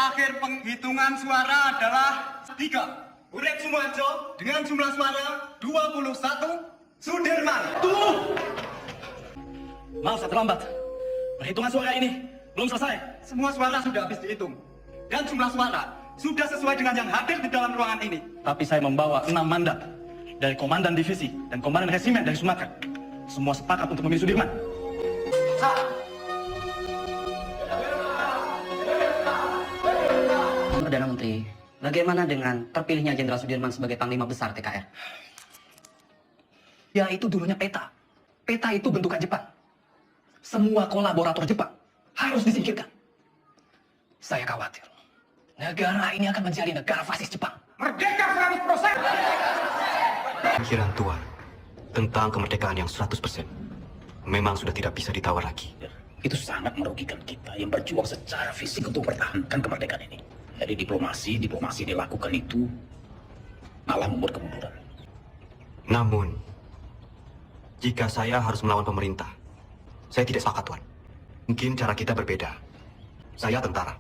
akhir penghitungan suara adalah 3. Urip Sumoharjo dengan jumlah suara 21. Sudirman. Tunggu! Maaf saya terlambat. Perhitungan suara ini belum selesai. Semua suara sudah habis dihitung. Dan jumlah suara sudah sesuai dengan yang hadir di dalam ruangan ini. Tapi saya membawa 6 mandat dari Komandan Divisi dan Komandan Resimen dari Sumatera. Semua sepakat untuk memilih Sudirman. Perdana Menteri, bagaimana dengan terpilihnya Jenderal Sudirman sebagai Panglima Besar TKR? Ya itu dulunya peta. Peta itu bentukan Jepang. Semua kolaborator Jepang harus disingkirkan. Saya khawatir negara ini akan menjadi negara fasis Jepang. Merdeka 100%. Pikiran Tuan tentang kemerdekaan yang 100% memang sudah tidak bisa ditawar lagi. Itu sangat merugikan kita yang berjuang secara fisik untuk mempertahankan kemerdekaan ini. Jadi diplomasi dilakukan itu malah membuat kemunduran. Namun, jika saya harus melawan pemerintah, saya tidak sepakat, Tuan. Mungkin cara kita berbeda. Saya tentara.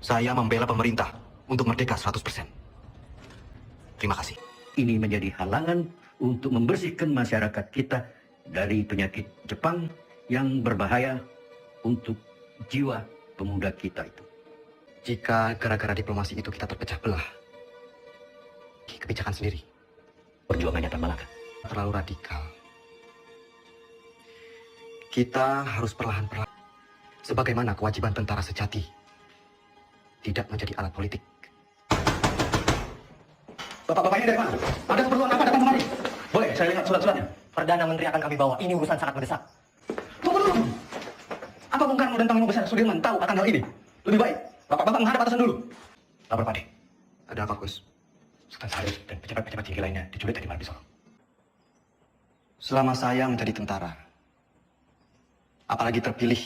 Saya membela pemerintah untuk merdeka 100%. Terima kasih. Ini menjadi halangan untuk membersihkan masyarakat kita dari penyakit Jepang yang berbahaya untuk jiwa pemuda kita itu. Jika gara-gara diplomasi itu kita terpecah belah, kebijakan sendiri, Perjuangannya tak malaka. terlalu radikal. Kita harus perlahan-perlahan, sebagaimana kewajiban tentara sejati, tidak menjadi alat politik. Bapak-bapak ini dari mana? Ada keperluan apa datang kemari? Boleh, saya lihat surat-suratnya. Perdana Menteri akan kami bawa. Ini urusan sangat mendesak. Tunggu dulu. Apa Bung Karno dan Panglima Besar Sudirman tahu akan hal ini? Lebih baik, bapak-bapak menghadap atasan dulu. Lapor Pade. Ada apa, Gus? Sultan Syarif dan pejabat-pejabat tinggi lainnya diculik tadi malam di Solo. Selama saya menjadi tentara, apalagi terpilih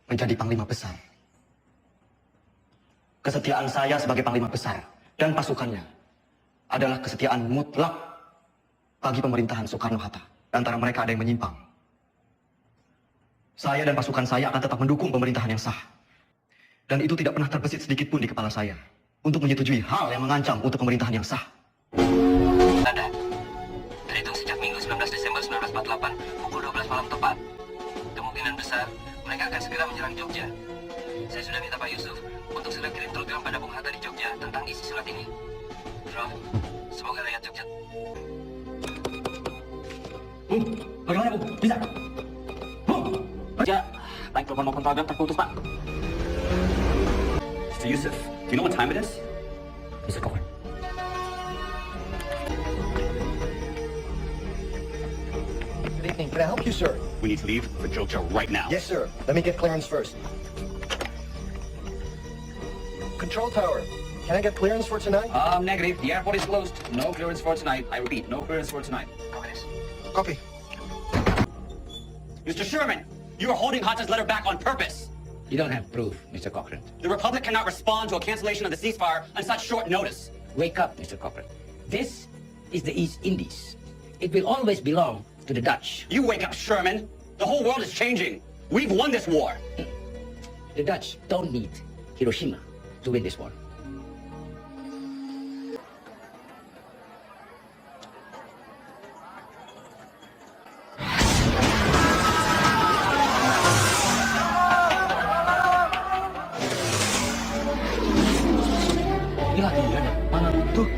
menjadi Panglima Besar, kesetiaan saya sebagai Panglima Besar dan pasukannya adalah kesetiaan mutlak bagi pemerintahan Soekarno-Hatta. Antara mereka ada yang menyimpang. Saya dan pasukan saya akan tetap mendukung pemerintahan yang sah. Dan itu tidak pernah terbesit sedikit pun di kepala saya untuk menyetujui hal yang mengancam untuk pemerintahan yang sah. Ada. Terhitung sejak Minggu 19 Desember 1948 pukul 12 malam tepat. Kemungkinan besar mereka akan segera menyerang Jogja. Saya sudah minta Pak Yusuf untuk segera kirim telegram pada Bung Hatta di Jogja tentang isi surat ini. Bro, semoga rakyat Jogja. Bung, bagaimana Bung? Bisa? Bung! Ya, baik telepon maupun telegram terputus, Pak. Mr. Yusuf, do you know what time it is? Mr. Cochran. Good evening. Can I help you, sir? We need to leave for Jogja right now. Yes, sir. Let me get clearance first. Control tower. Can I get clearance for tonight? Negative. The airport is closed. No clearance for tonight. I repeat, no clearance for tonight. Copy. Mr. Sherman, you are holding Hatta's letter back on purpose. You don't have proof, Mr. Cochran. The Republic cannot respond to a cancellation of the ceasefire on such short notice. Wake up, Mr. Cochran. This is the East Indies. It will always belong to the Dutch. You wake up, Sherman. The whole world is changing. We've won this war. The Dutch don't need Hiroshima to win this war. Ini lagi ya, mana tuh?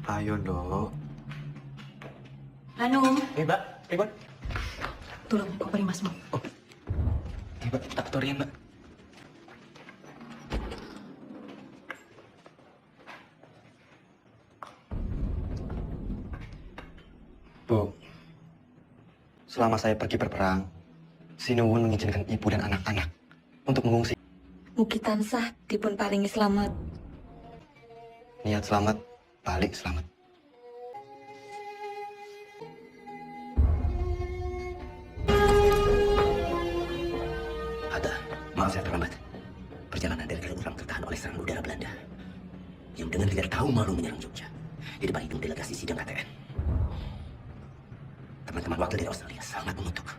Ayo, Dok. Hanum, Mbak, Mbak. tolong koperin Masmu. Mbak, tak torian, Mbak. Bu, selama saya pergi berperang, Sinuwun mengizinkan ibu dan anak-anak untuk mengungsi. Mugi tansah dipun paringi slamet. Niat selamat, balik selamat. Ada, maaf saya terlambat. Perjalanan dari Kaliurang tertahan oleh serangan udara Belanda yang dengan tidak tahu malu menyerang Jogja di depan hidung delegasi sidang KTN. Teman-teman wakil dari Australia sangat mengutuk.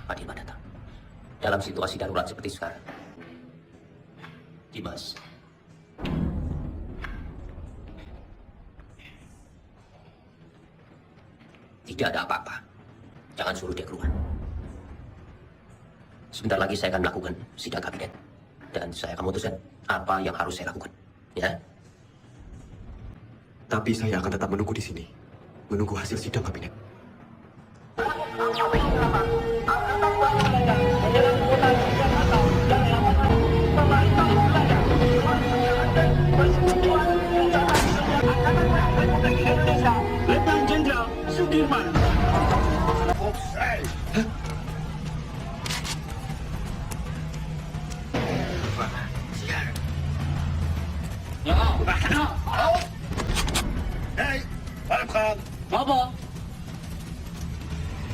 Pak Dimas datang. Dalam situasi darurat seperti sekarang, Dimas, tidak ada apa-apa. Jangan suruh dia keluar. Sebentar lagi saya akan melakukan sidang kabinet. Dan saya akan memutuskan apa yang harus saya lakukan. Ya? Tapi saya akan tetap menunggu di sini. Menunggu hasil sidang kabinet. Letnan Jenderal Sudirman. Hei, welcome. Apa?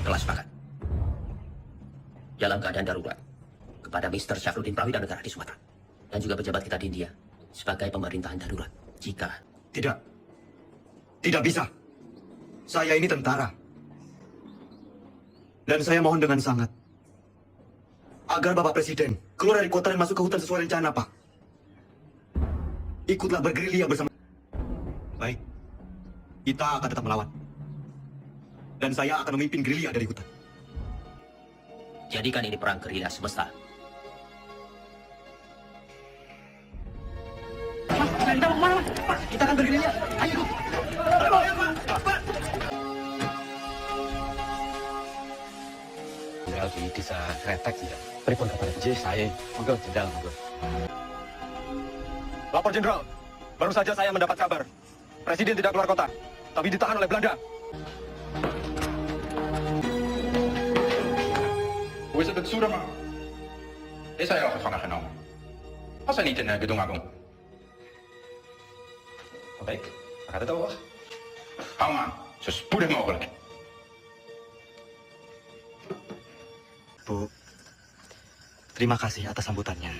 Telah sepakat. Dalam keadaan darurat kepada Mr. Syafruddin Prawira-Negara di Sumatera dan juga pejabat kita di India sebagai pemerintahan darurat jika Tidak. Tidak bisa. Saya ini tentara. Dan saya mohon dengan sangat agar Bapak Presiden keluar dari kota dan masuk ke hutan sesuai rencana, Pak. Ikutlah bergerilya bersama. Baik. Kita akan tetap melawan. Dan saya akan memimpin gerilya dari hutan. jadikan ini perang gerilya semesta. Kita akan bergerilya. Ayo ikut. Jenderal di desa Kretek tidak. Pripun kabar? Ji, saya. Monggo, Jenderal, monggo. Lapor Jenderal, baru saja saya mendapat kabar. Presiden tidak keluar kota, tapi ditahan oleh Belanda. Hoe is het met Soerama? Is hij al gevangen genomen? Was hij niet in Gedung Agung? Baik, waar gaat het over? Hou hem aan, zo spoedig mogelijk. Bu, terima kasih atas sambutannya.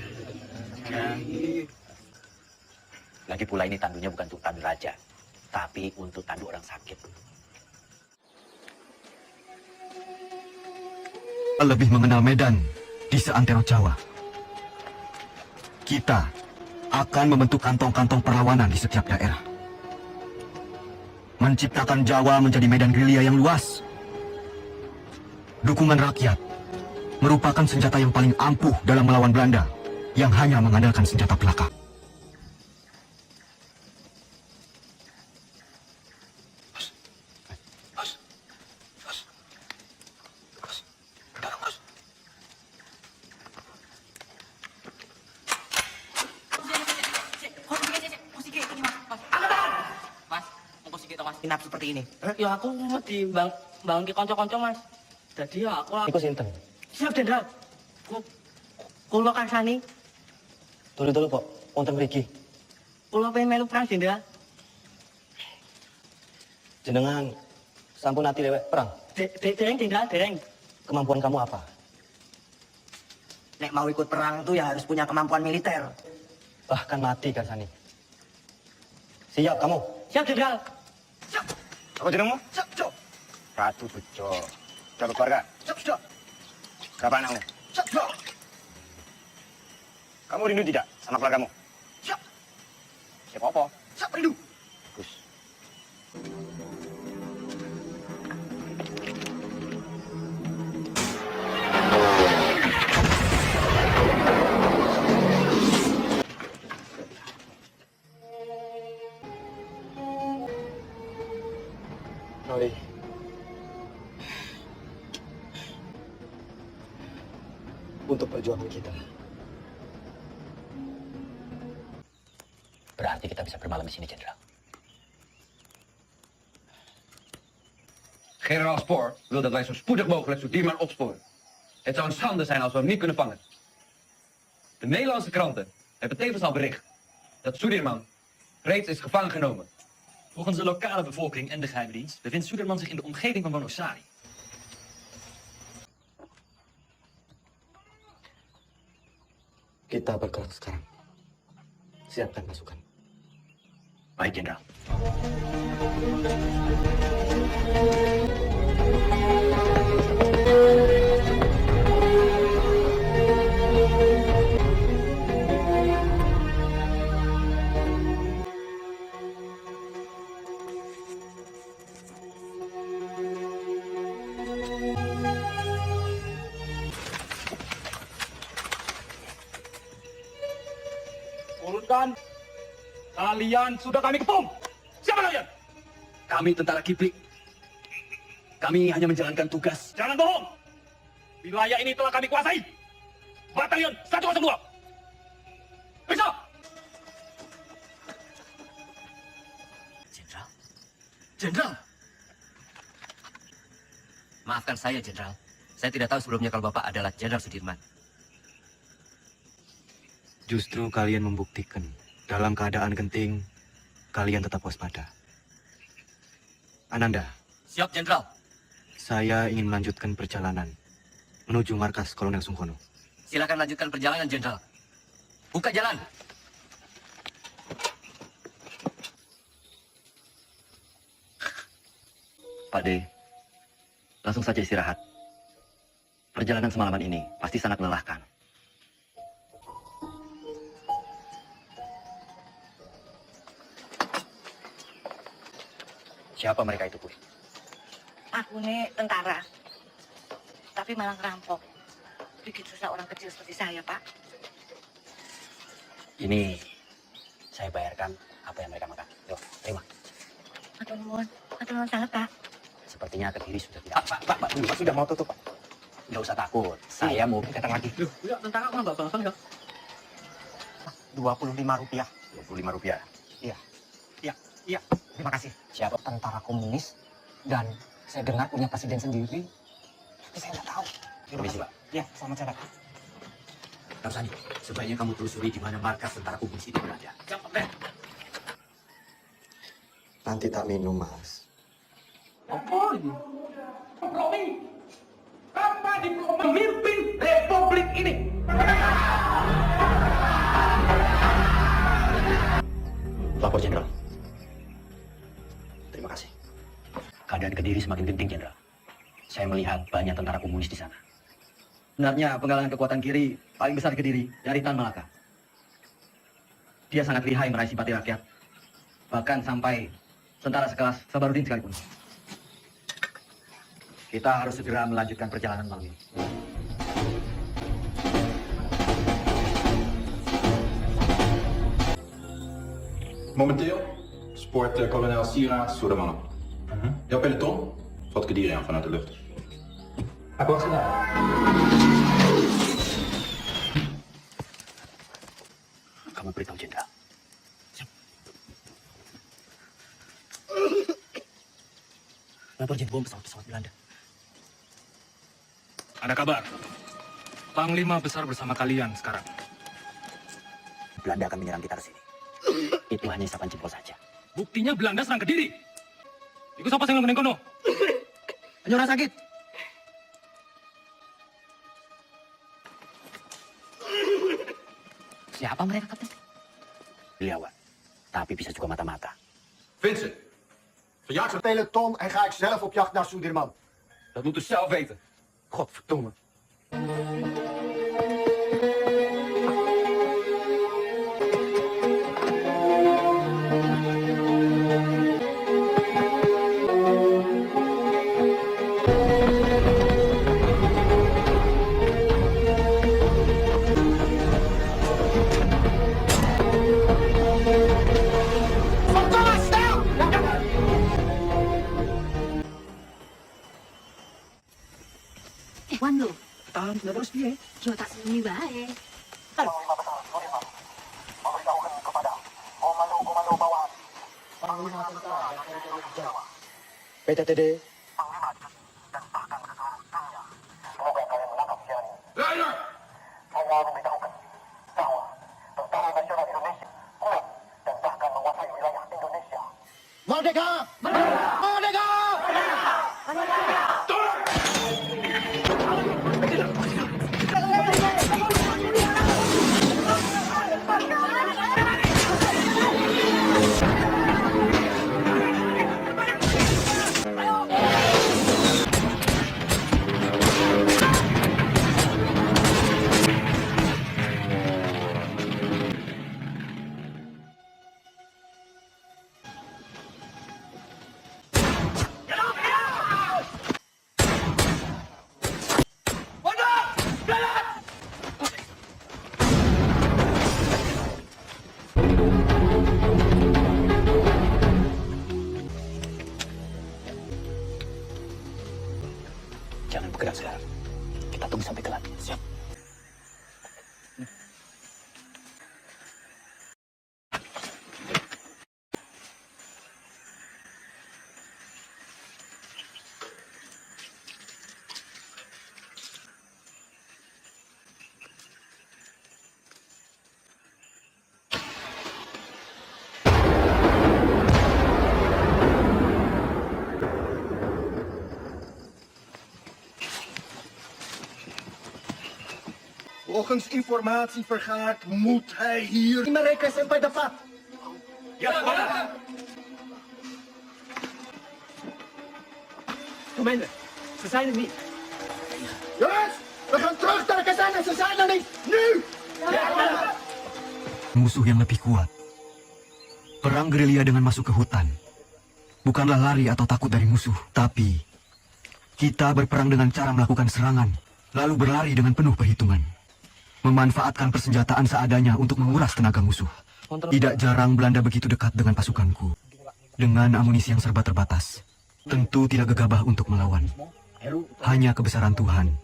Lagi pula ini tandunya bukan untuk tandu raja, tapi untuk tandu orang sakit. Lebih mengenal Medan di seantero Jawa. Kita akan membentuk kantong-kantong perlawanan di setiap daerah. Menciptakan Jawa menjadi medan gerilya yang luas. Dukungan rakyat merupakan senjata yang paling ampuh dalam melawan Belanda yang hanya mengandalkan senjata belaka. Inap seperti ini. Ya aku di bangun ke konco-konco mas. Jadi ya aku Iku sinten? siap Jenderal. Kulo kasani. Dulu Pak, wonten mriki. Kulo pengen melu perang Jenderal. Jenengan sampun ati lewek perang. Dereng Jenderal, dereng. Kemampuan kamu apa? Nek mau ikut perang tuh ya harus punya kemampuan militer. Bahkan mati kan Sani. Siap kamu? Siap Jenderal. Apa jenengmu? Ratu Bejo. Sudah berkeluarga? Sudah. Berapa anakmu? Sudah. Kamu rindu tidak sama keluargamu? Siap. Siapa apa? Siap rindu. Bagus. Roy. Untuk perjuangan kita. Berarti kita bisa bermalam di sini, Jenderal. Generaal Spoor wil dat wij zo spoedig mogelijk Sudirman opsporen. Het zou een schande zijn als we hem niet kunnen vangen. De Nederlandse kranten hebben tevens al bericht dat Sudirman reeds is gevangen genomen. Volgens de lokale bevolking en de geheime dienst bevindt Sudirman zich in de omgeving van Wonosari. Kita bergerak sekarang. Siapkan pasukan. Baik, Jenderal. Urutkan. Kalian sudah kami kepung. Siapa kalian? Kami tentara Kiplik. Kami hanya menjalankan tugas. Jangan bohong. Wilayah ini telah kami kuasai. Batalion 102. Bisa. Jenderal, Jenderal. maafkan saya, Jenderal. Saya tidak tahu sebelumnya kalau Bapak adalah Jenderal Sudirman. Justru kalian membuktikan dalam keadaan genting, kalian tetap waspada. Ananda, Siap, Jenderal. saya ingin melanjutkan perjalanan menuju markas Kolonel Sungkono. Silakan lanjutkan perjalanan, Jenderal. Buka jalan. Pak D, langsung saja istirahat. Perjalanan semalaman ini pasti sangat melelahkan. Siapa mereka itu, Bu? Aku nih tentara. Tapi malah ngerampok. Bikin susah orang kecil seperti saya, Pak. Ini saya bayarkan apa yang mereka makan. Yuk, terima. Aduh nuwun sangat, Pak. Sepertinya Kediri sudah tidak. Pak, sudah mau tutup, Pak. Nggak usah takut. Saya mau datang lagi. Ya, tentara mah nggak bang ya. Rp25. Rp25? Iya. Terima kasih. Siapa? Tentara komunis dan saya dengar punya presiden sendiri. Tapi saya nggak tahu. Permisi, Pak. Ya, selamat jalan. Tarzani, sebaiknya kamu telusuri di mana markas tentara komunis itu berada. Nanti tak minum, Mas. Apa ini? Diplomi. Apa diplomi memimpin republik ini? Lapor, Jenderal. Terima kasih. Keadaan Kediri semakin genting, Jenderal. Saya melihat banyak tentara komunis di sana. Sebenarnya penggalangan kekuatan kiri paling besar Kediri dari Tan Malaka. Dia sangat lihai meraih simpati rakyat. Bahkan sampai tentara sekelas Sabarudin sekalipun. Kita harus segera melanjutkan perjalanan malam ini. Momenteel spoort kolonel Sira Soederman op. Jouw peloton valt Kediri aan vanuit de lucht. Aku sudah. Kamu beritahu Jenderal. Lapor bom pesawat Belanda. Ada kabar. Panglima besar bersama kalian sekarang. Belanda akan menyerang kita ke sini. Itu hanya isapan jempol saja. Buktinya Belanda serang Kediri. Iku siapa sing ngene kono? Hanya orang sakit. Siapa mereka, Kapten? Beliau, tapi bisa juga mata-mata. Vincent, verjaag ze. Peloton en ga ik zelf op jacht naar Sudirman. Dat moet u zelf weten. Godverdomme. Wan lo, Nggak terus dia. yo tak sembunyi bae. PTTD Merdeka! Merdeka! Jangan bergerak sekarang. Kita tunggu sampai gelap. Siap. Volgens informatie vergaard moet hij hier... Mereka sampai dapat. Commander, ze zijn er niet. Jongens, we gaan terug naar de kazerne. Ze zijn er niet. Nu! Musuh yang lebih kuat. Perang gerilya dengan masuk ke hutan. Bukanlah lari atau takut dari musuh, tapi kita berperang dengan cara melakukan serangan, lalu berlari dengan penuh perhitungan. Memanfaatkan persenjataan seadanya untuk menguras tenaga musuh. Tidak jarang Belanda begitu dekat dengan pasukanku. Dengan amunisi yang serba terbatas, tentu tidak gegabah untuk melawan. Hanya kebesaran Tuhan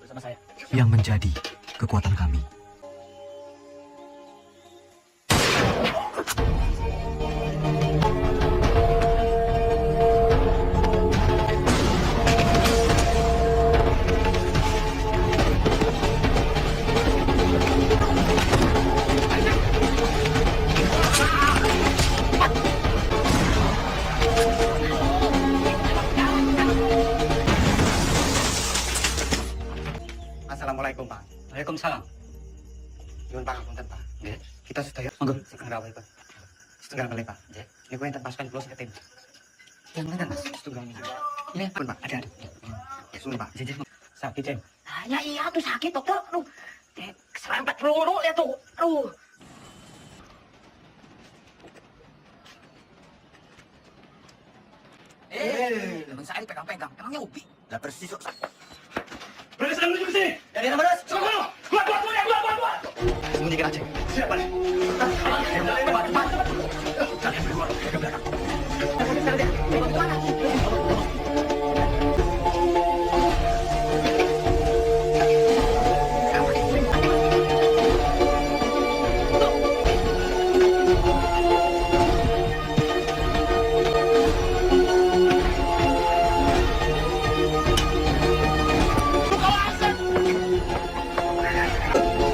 yang menjadi kekuatan kami. Assalamualaikum, Pak. Waalaikumsalam. Nyuwun pangapunten, Pak. Nggih. Kita sedaya Monggo. sekang rawuh, Pak. Setunggal kali, Pak. Nggih. Niku enten pasukan kula seketin. Yang mana, Mas? Setunggal niki. Ini Pun, Pak, ada. Ya, sudah, Pak. Jejer. Sakit, Ceng. Ya iya tuh sakit dokter. Aduh. Serempet peluru ya tuh. Aduh. Teman saya dipegang-pegang. Emangnya ubi? Lah persis kok. Berani sedang menuju ke sini. Dari mana, Mas? Sono, keluar. Sembunyikan aja. Siapa nih? Kalian berdua ke belakang.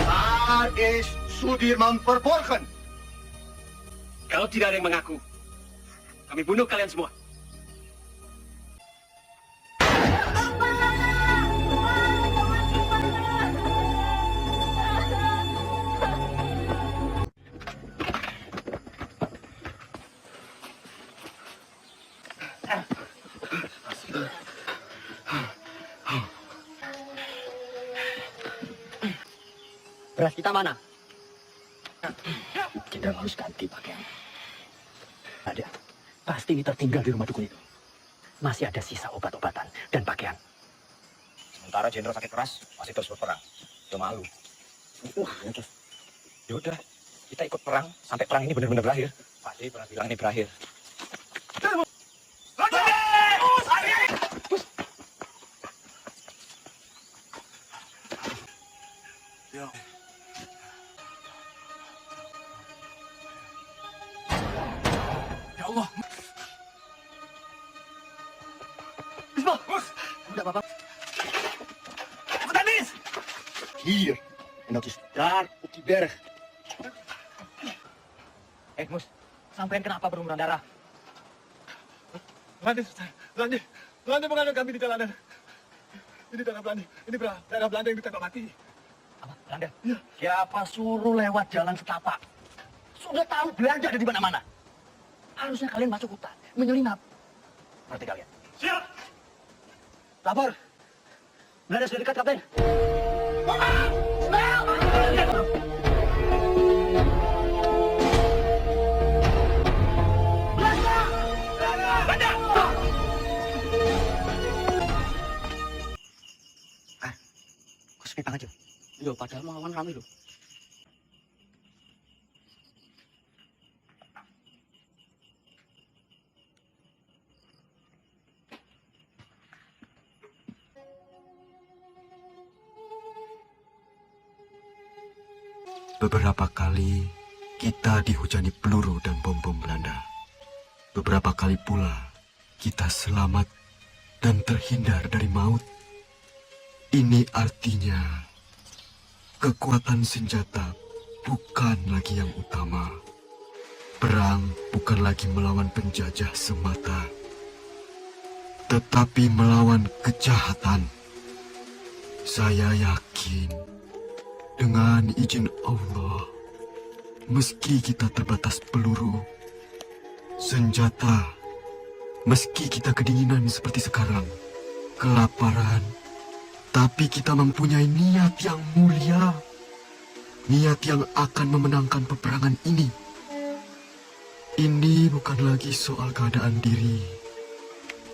Waar is Sudirman verborgen? Kalau tidak ada yang mengaku, kami bunuh kalian semua. Beras kita mana? Kita harus ganti pakaian. Ada. Pasti ini tertinggal di rumah dukun itu. Masih ada sisa obat-obatan dan pakaian. Sementara Jenderal sakit keras, masih terus berperang. Udah malu. Terus. Yaudah, kita ikut perang sampai perang ini benar-benar berakhir. Pak D pernah bilang ini berakhir. Ya Allah. Bismillah, bos. Notice daar op die berg. Mus, sampean kenapa berumuran darah? Belanda mengadang kami di jalanan. Ini daerah Belanda. Ini daerah Belanda yang ditembak mati. Apa? Belanda? Iya. Siapa suruh lewat jalan setapak? Sudah tahu Belanda ada di mana-mana. Harusnya kalian masuk hutan, menyelinap. Ngerti kalian? Siap! Lapor. Belanda sudah dekat, Kapten. Kok sepi banget, Jo? Yo, padahal mau lawan rame, loh. Beberapa kali kita dihujani peluru dan bom-bom Belanda. Beberapa kali pula kita selamat dan terhindar dari maut. Ini artinya kekuatan senjata bukan lagi yang utama. Perang bukan lagi melawan penjajah semata, tetapi melawan kejahatan. Saya yakin dengan izin Allah, meski kita terbatas peluru, senjata, meski kita kedinginan seperti sekarang, kelaparan, tapi kita mempunyai niat yang mulia, niat yang akan memenangkan peperangan ini. Ini bukan lagi soal keadaan diri,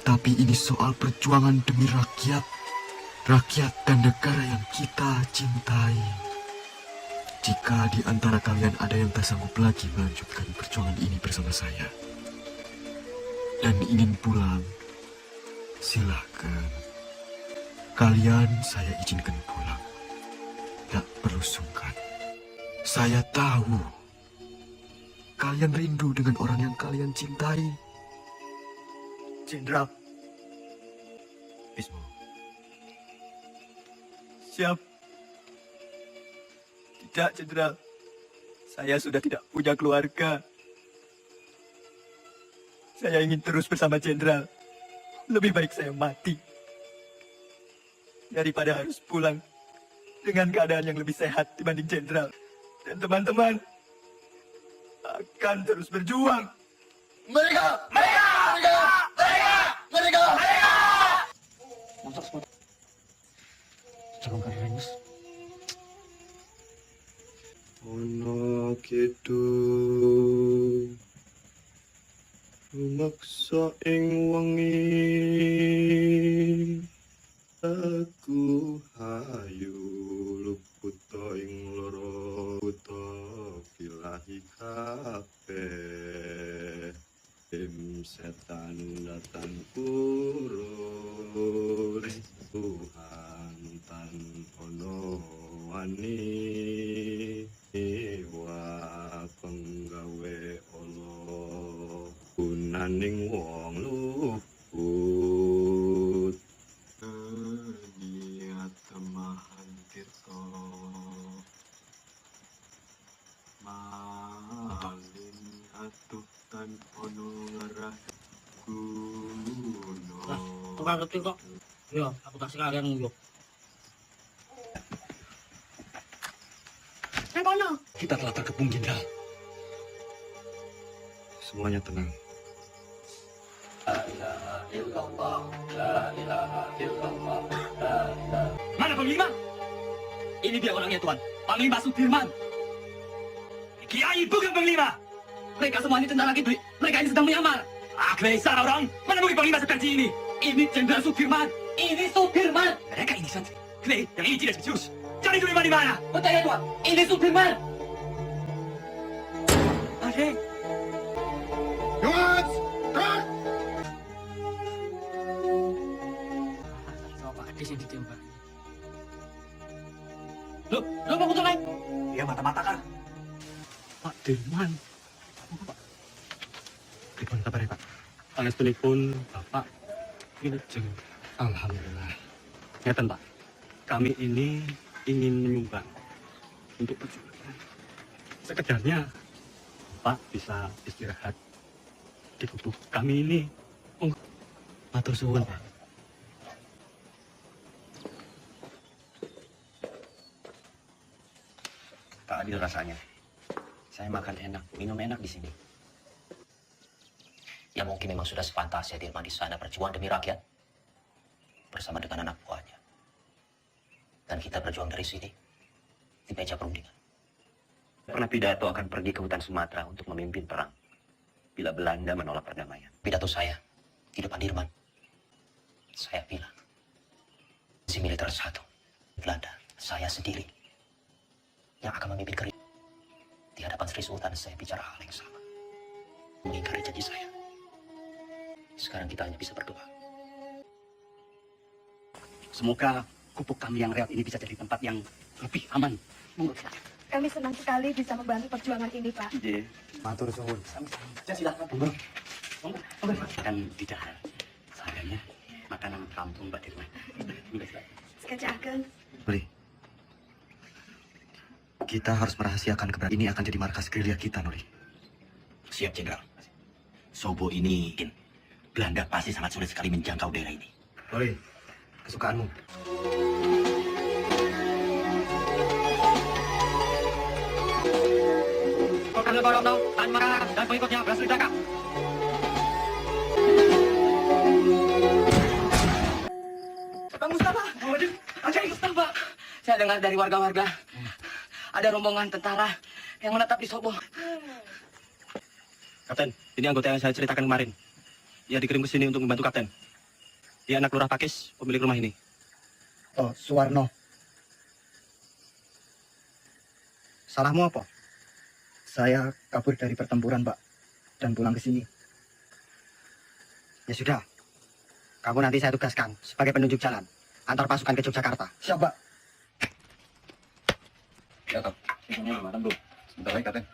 tapi ini soal perjuangan demi rakyat, rakyat dan negara yang kita cintai. Jika di antara kalian ada yang tak sanggup lagi melanjutkan perjuangan ini bersama saya dan ingin pulang, silakan. Kalian saya izinkan pulang. Tak perlu sungkan. Saya tahu kalian rindu dengan orang yang kalian cintai. Jenderal. Bismo. Siap. Tidak, Jenderal. Saya sudah tidak punya keluarga. Saya ingin terus bersama Jenderal. Lebih baik saya mati daripada harus pulang dengan keadaan yang lebih sehat dibanding Jenderal. Dan teman-teman akan terus berjuang. Mereka! Mereka! Mereka! Mereka! Mereka! Mereka! Mantap semua. Calon karir Mus. Ono kitu rumaksa ing wengi, aku hayu luput ing loro buta bilahi kabeh. Tim setan datang purun, Tuhan tan ono wani. Iwa penggawe Allah gunaning wong luput. Niat temahan tirta malin atuh tan ono ngarah guno. Tukang ngerti kok. Yo, aku tak sekalian yuk. Kita telah terkepung, Jenderal. Semuanya tenang. Mana Panglima? Ini dia orangnya, Tuan. Panglima Sudirman. Kiai bukan Panglima. Mereka semua ini tentara kibli. Mereka ini sedang menyamar. Clay, salah orang. Mana mungkin Panglima seperti ini? Ini Jenderal Sudirman. Ini Sudirman. Mereka ini santri. Clay, yang ini tidak serius. Cari Sudirman di mana? Betul ya, Tuan. Ini Sudirman. Adik. Jongens! Terang! Pak Ades yang ditembak. Loh, Pak Putu naik? Dia mata-mata kan? Pak Dirman. Pak. Pripun kabar Pak? Pangestunipun Bapak wilujeng. Alhamdulillah. Ngeten Pak. Kami ini ingin menyumbang untuk perjuangan. Sekedarnya Pak bisa istirahat di tubuh kami ini. Matur suwun, Pak. Tak adil rasanya. Saya makan enak, minum enak di sini. Ya mungkin memang sudah sepantasnya Dirman di sana berjuang demi rakyat bersama dengan anak buahnya. Dan kita berjuang dari sini di meja perundingan. Pernah pidato akan pergi ke hutan Sumatera untuk memimpin perang bila Belanda menolak perdamaian. Pidato saya di depan Dirman, saya bilang, si militer satu, Belanda, saya sendiri yang akan memimpin kerja. Di hadapan Sri Sultan saya bicara hal yang sama, mengingkari janji saya. Sekarang kita hanya bisa berdoa. Semoga gubuk kami yang reot ini bisa jadi tempat yang lebih aman. Kami senang sekali bisa membantu perjuangan ini, Pak. Iya. Matur suwun. Saya silakan. Dan tidak seadanya makanan kampung Mbak Dirman. Sekejap, Beli. Kita harus merahasiakan keberadaan ini akan jadi markas gerilya kita, Noli. Siap, Jenderal. Sobo ini Belanda pasti sangat sulit sekali menjangkau daerah ini. Noli, kesukaanmu. Kolonel Barono, Tan Makanan, dan pengikutnya berhasil ditangkap. Bang Mustafa! Bang Mustafa! Saya dengar dari warga-warga ada rombongan tentara yang menetap di Sobo. Kapten, ini anggota yang saya ceritakan kemarin. Dia dikirim ke sini untuk membantu Kapten. Dia anak Lurah Pakis, pemilik rumah ini. Oh, Suwarno. Salahmu apa? Saya kabur dari pertempuran, Pak, dan pulang ke sini. Ya sudah, kamu nanti saya tugaskan sebagai penunjuk jalan antar pasukan ke Yogyakarta. Siap, Pak. Ya, Kap. Infonya belum matang, Bro. Sebentar lagi, Kapten.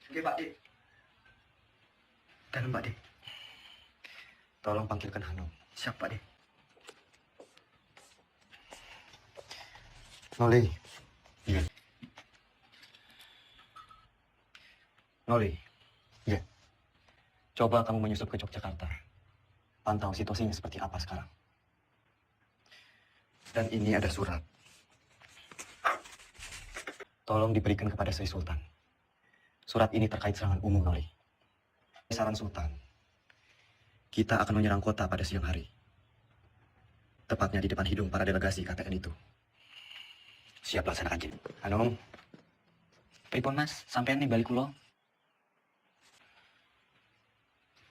Oke, Pak D. Dan Mbak D. Tolong panggilkan Hanum. Siap, Pak D. Noli. Iya. Noli. Iya. Coba kamu menyusup ke Yogyakarta. Pantau situasinya seperti apa sekarang. Dan ini ada surat. Tolong diberikan kepada Sri Sultan. Surat ini terkait serangan umum, Noli. Saran Sultan, kita akan menyerang kota pada siang hari. Tepatnya di depan hidung para delegasi KTN itu. Siap laksanakan, Jen. Hanum, Pripun Mas, sampean nih balik kulo.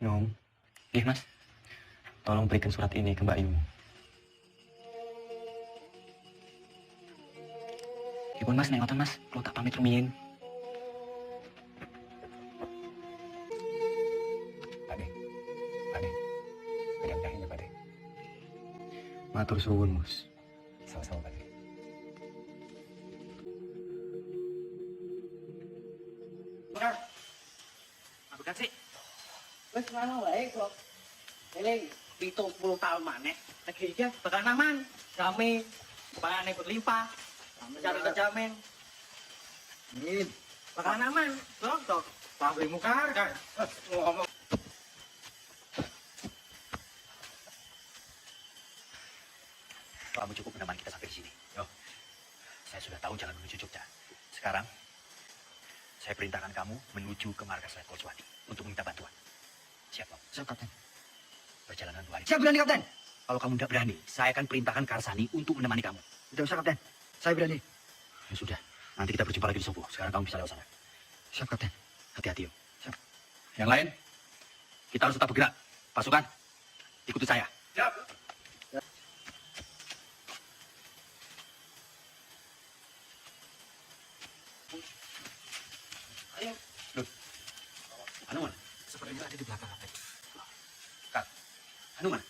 Nom, Nggih Mas. tolong berikan surat ini ke Mbak Imu. Pripun Mas, nek ngoten Mas, kulo tak pamit rumiyin. Matur suwun, Mus. Sama-sama, Pak. Apa kan sih? Wes mana wae kok. Eling 70 tahun maneh. Lagi iki bakal aman. Rame. Barane berlimpah. Mencari terjamin. Ini bakal aman. Sok. Pabrik muka kan. Ngomong. Kamu cukup menemani kita sampai di sini. Yo, saya sudah tahu jalan menuju Jogja. Sekarang, saya perintahkan kamu menuju ke markas Letkol Swati untuk meminta bantuan. Siap, Bang? Siap, Kapten. Perjalanan 2 hari. Siap, berani, Kapten. Kalau kamu tidak berani, saya akan perintahkan Karsani untuk menemani kamu. Tidak usah, Kapten. Saya berani. Ya sudah, nanti kita berjumpa lagi di Sobo. Sekarang kamu bisa lewat sana. Siap, Kapten. Hati-hati, yo. Siap. Yang lain, kita harus tetap bergerak. Pasukan, ikuti saya. Siap. Anu mana? Sepertinya ada di belakang, Kapten. Kak, Anu mana?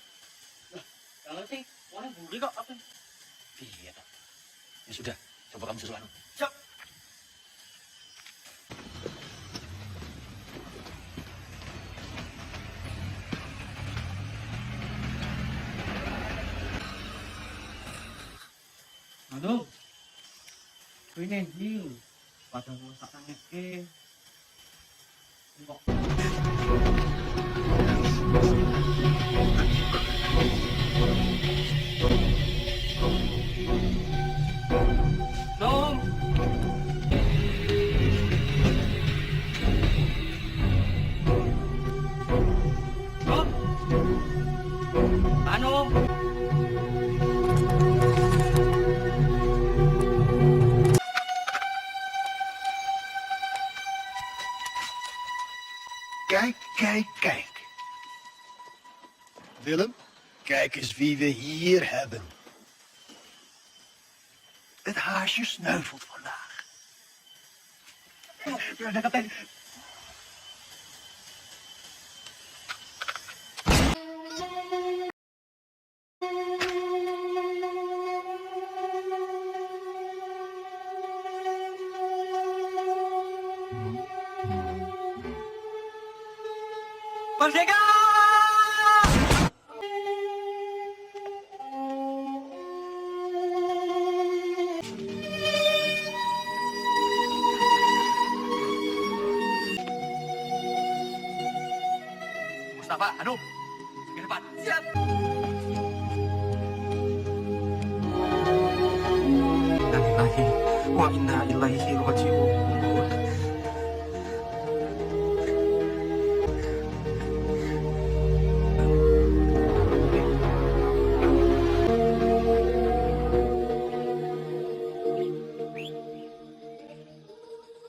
Kalau sih, warna buri kok apa? Iya, toh. Ya sudah, coba kamu susul Anu. Siap. Aduh. Ini hiu. Pada rusak tangi. Nom. Nom. Ano? Kijk, kijk, kijk. Willem, kijk eens wie we hier hebben. Het haasje sneuvelt vandaag. Merdeka! Mustafa, Hanum, ke depan. Siap. Innalillahi wa inna ilaihi raji'un.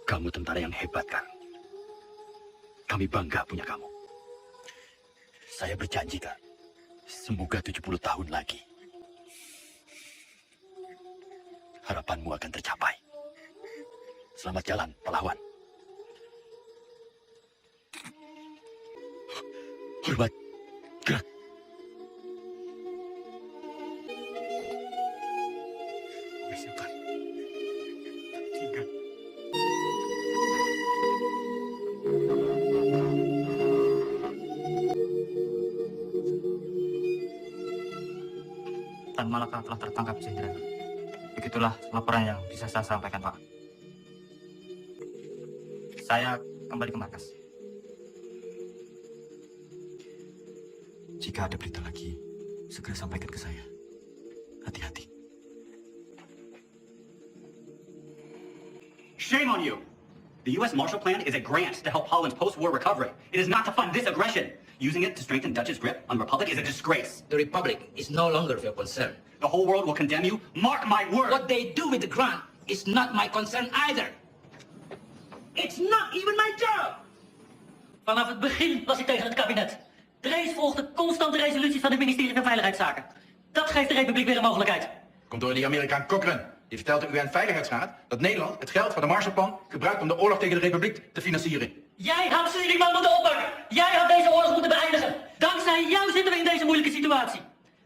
Kamu tentara yang hebat, kan? Kami bangga punya kamu. Saya berjanji, Kak. Semoga 70 tahun lagi. Harapanmu akan tercapai. Selamat jalan, pahlawan. Hormat. Gerak. Persiapan. 3. Tan Malaka telah tertangkap, Jenderal. Begitulah laporan yang bisa saya sampaikan, Pak. Saya kembali ke markas. Jika ada berita lagi, segera sampaikan ke saya. Hati-hati. Shame on you! The U.S. Marshall Plan is a grant to help Holland's post-war recovery. It is not to fund this aggression. Using it to strengthen Dutch's grip on the Republic is a disgrace. The Republic is no longer of your concern. The whole world will condemn you. Mark my word! What they do with the grant is not my concern either. It's not even my job! Vanaf het begin was ik tegen het kabinet. Drees volgde constant de resoluties van het ministerie van Veiligheidszaken. Dat geeft de Republiek weer een mogelijkheid. Komt door die Amerikaan Cochrane. Die vertelt de UN-veiligheidsraad dat Nederland het geld van de Marshallplan gebruikt om de oorlog tegen de Republiek te financieren. Jij had Suriname moeten oppakken. Jij had deze oorlog moeten beëindigen. Dankzij jou zitten we in deze moeilijke situatie.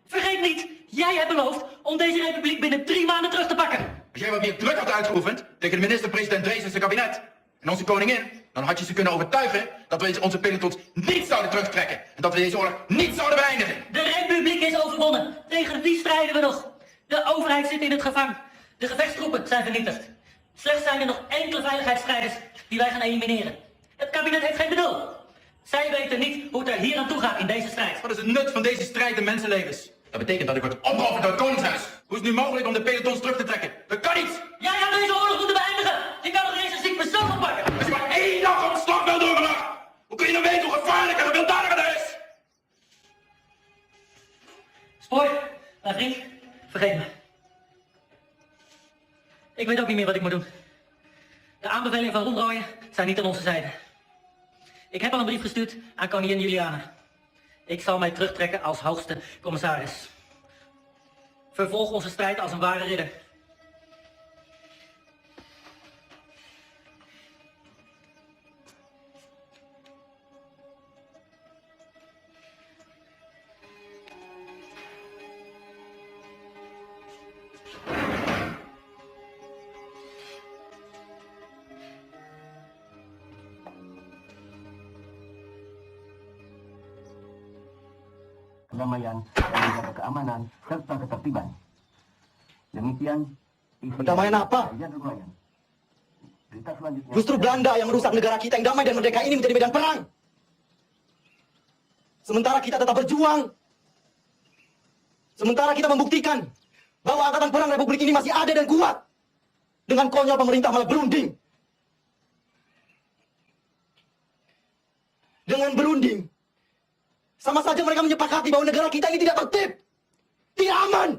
Vergeet niet, jij hebt beloofd om deze republiek binnen 3 maanden terug te pakken. Als jij wat meer druk had uitgeoefend tegen de minister-president Drees en zijn kabinet en onze koningin, dan had je ze kunnen overtuigen dat we onze pelotons niet zouden terugtrekken en dat we deze oorlog niet zouden beëindigen. De republiek is overwonnen. Tegen wie strijden we nog? De overheid zit in het gevangen. De gevechtstroepen zijn vernietigd. Slechts zijn er nog enkele veiligheidsstrijders die wij gaan elimineren. Het kabinet heeft geen bedoel. Zij weten niet hoe het er hier aan toe gaat in deze strijd. Wat is het nut van deze strijd in mensenlevens? Dat betekent dat ik word opgeofferd door het Koningshuis. Hoe is het nu mogelijk om de pelotons terug te trekken? Dat kan niet! Jij had deze oorlog moeten beëindigen. Je kan nog eens een ziek persoon oppakken. Als je maar 1 dag op slag wil doorgebracht, hoe kun je dan weten hoe gevaarlijk en gewelddadiger dat is? Spoor, mijn vriend, vergeet me. Ik weet ook niet meer wat ik moet doen. De aanbevelingen van Roemrooyen zijn niet aan onze zijde. Ik heb al een brief gestuurd aan koningin Juliana. Ik zal mij terugtrekken als hoogste commissaris. Vervolg onze strijd als een ware ridder. Kedamaian dan menjaga keamanan serta ketertiban. Demikian Perdamaian apa? Justru Belanda yang merusak negara kita yang damai dan merdeka ini menjadi medan perang. Sementara kita tetap berjuang. Sementara kita membuktikan bahwa angkatan perang Republik ini masih ada dan kuat. Dengan konyol pemerintah malah berunding. Dengan berunding, sama saja mereka menyepakati bahwa negara kita ini tidak tertib, tidak aman.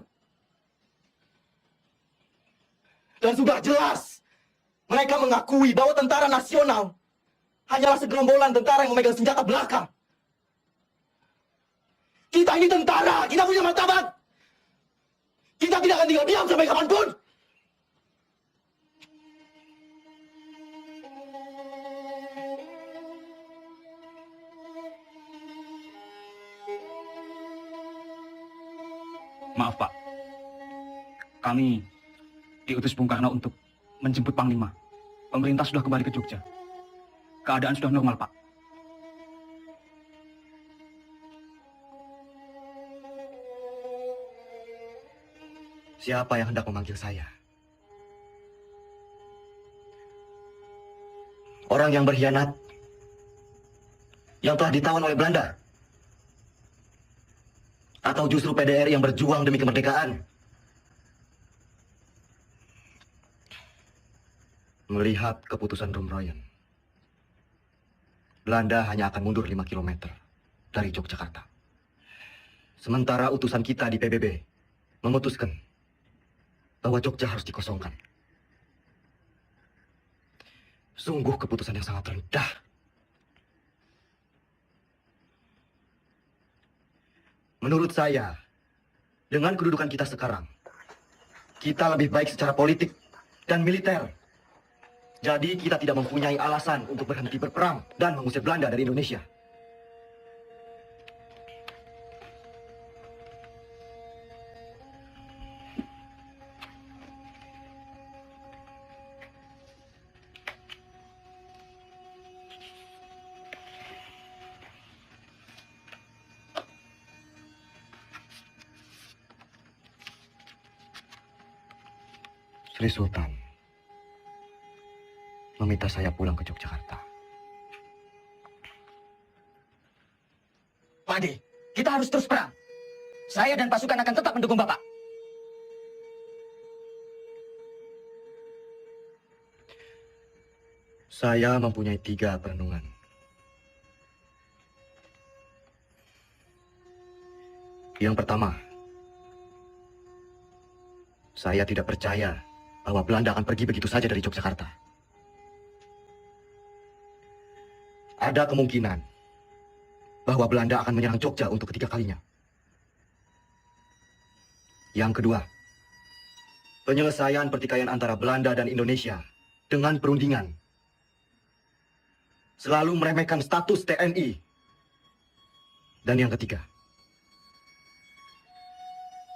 Dan sudah jelas, mereka mengakui bahwa tentara nasional hanyalah segerombolan tentara yang memegang senjata belaka. Kita ini tentara, kita punya martabat. Kita tidak akan tinggal diam sampai kapanpun. Maaf Pak, kami diutus Bung Karno untuk menjemput Panglima. Pemerintah sudah kembali ke Jogja. Keadaan sudah normal Pak. Siapa yang hendak memanggil saya? Orang yang berkhianat, yang telah ditawan oleh Belanda? Atau justru PDRI yang berjuang demi kemerdekaan? Melihat keputusan Rumroyen, Belanda hanya akan mundur 5 km dari Yogyakarta. Sementara utusan kita di PBB memutuskan bahwa Jogja harus dikosongkan. Sungguh keputusan yang sangat rendah. Menurut saya, dengan kedudukan kita sekarang, kita lebih baik secara politik dan militer. Jadi kita tidak mempunyai alasan untuk berhenti berperang dan mengusir Belanda dari Indonesia. Sri Sultan meminta saya pulang ke Yogyakarta. Pak Ade, kita harus terus perang. Saya dan pasukan akan tetap mendukung Bapak. Saya mempunyai 3 perenungan. Yang pertama, saya tidak percaya bahwa Belanda akan pergi begitu saja dari Yogyakarta. Ada kemungkinan bahwa Belanda akan menyerang Jogja untuk ketiga kalinya. Yang kedua, penyelesaian pertikaian antara Belanda dan Indonesia dengan perundingan. Selalu meremehkan status TNI. Dan yang ketiga,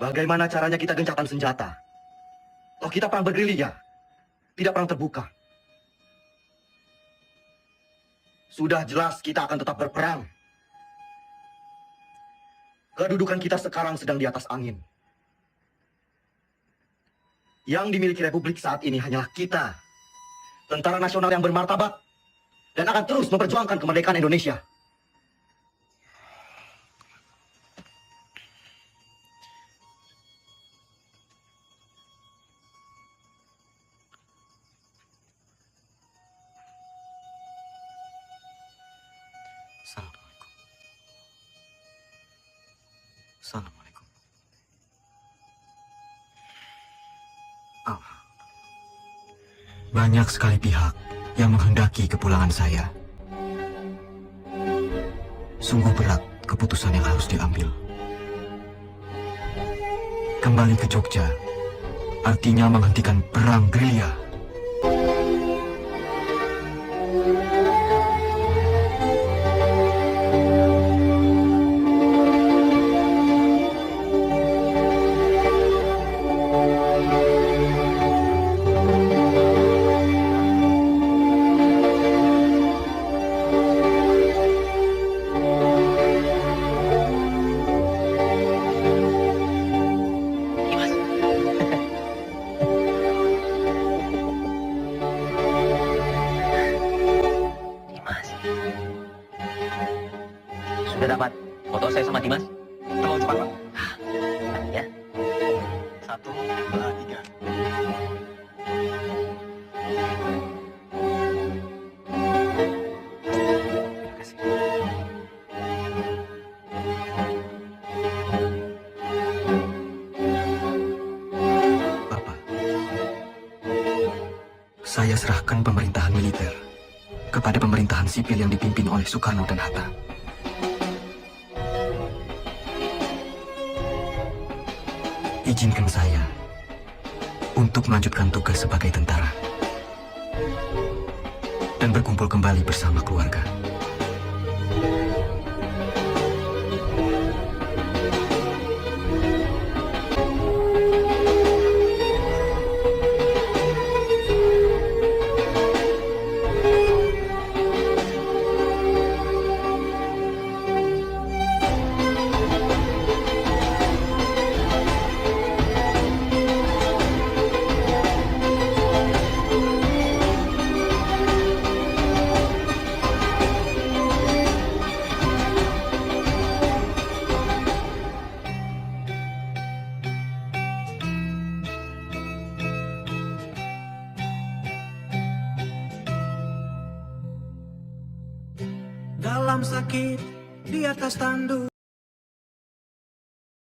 bagaimana caranya kita gencatan senjata? Oh, kita perang bergerilya, tidak perang terbuka. Sudah jelas kita akan tetap berperang. Kedudukan kita sekarang sedang di atas angin. Yang dimiliki Republik saat ini hanyalah kita, tentara nasional yang bermartabat, dan akan terus memperjuangkan kemerdekaan Indonesia. Assalamualaikum. Assalamualaikum. Banyak sekali pihak yang menghendaki kepulangan saya. Sungguh berat keputusan yang harus diambil. Kembali ke Jogja artinya menghentikan perang gerilya. Sudah dapat foto saya sama Dimas? Tolong cepat, Pak. Ya. 1, 2, 3. Terima kasih. Bapak, saya serahkan pemerintahan militer kepada pemerintahan sipil yang dipimpin oleh Soekarno dan Hatta. Izinkan saya untuk melanjutkan tugas sebagai tentara dan berkumpul kembali bersama keluarga. Dalam sakit di atas tandu.